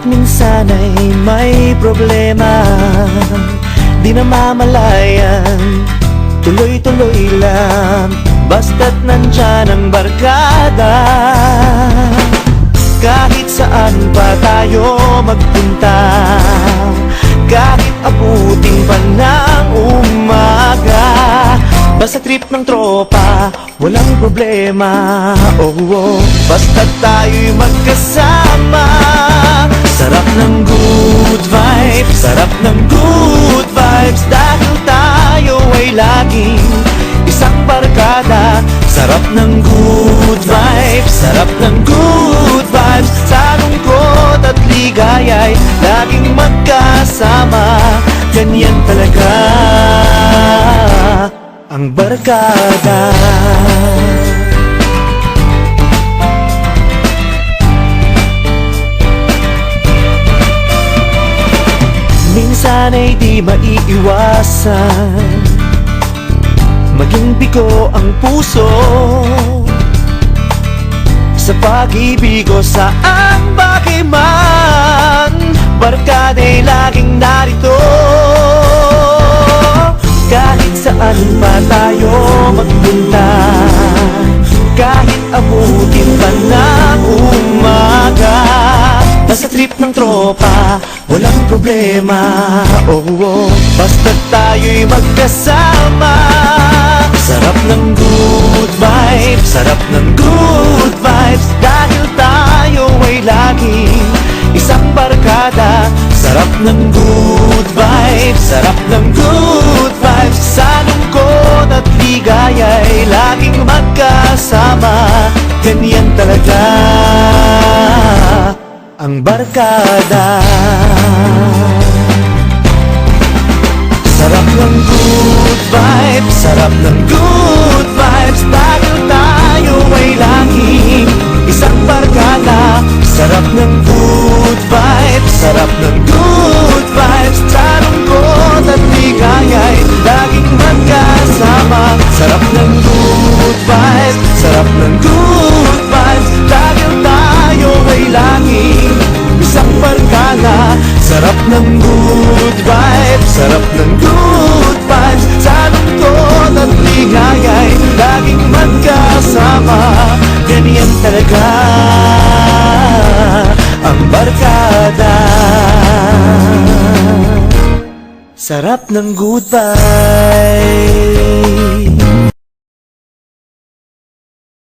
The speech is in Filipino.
minsan ay may problema, di namamalayan, tuloy-tuloy lang, basta't nandyan ang barkada. Kahit saan pa tayo magpunta, kahit abutin pa ng umaga, basta trip ng tropa, walang problema. Basta tayo'y magkasama. Sarap ng good vibes, sarap ng good vibes, dahil tayo ay laging isang barkada. Sarap ng good vibes, sarap ng good vibes, sa lungkot at ligaya'y laging magkasama. Ganyan talaga ang barkada. Minsan ay di maiiwasan maging bigo ang puso sa pag-ibig o saang bagay man. Barkada'y laging narito, kahit saan pa tayo magpunta, kahit abutin pa ng umaga, basta trip ng tropa, walang problema. Basta tayo'y magkasama. Sarap ng good vibes, sarap ng good vibes, dahil tayo ay laging isang barkada. Sarap ng good vibes, sarap ng good vibes, sa lungkot at ligaya'y laging magkasama. Ganyan talaga ang barkada. Sarap ng good vibes, sarap ng good vibes, dahil tayo ay laging isang barkada. Sarap ng good vibes, sarap ng good vibes, sa lungkot at ligaya'y laging magkasama. Sarap ng good vibes, sarap ng good vibes, dahil tayo ay laging isang barkada. Sarap ng good vibes, sarap ng good vibes, sa lungkot at ligaya'y laging magkasama. Ganyan talaga ang barkada. Sarap ng good vibes.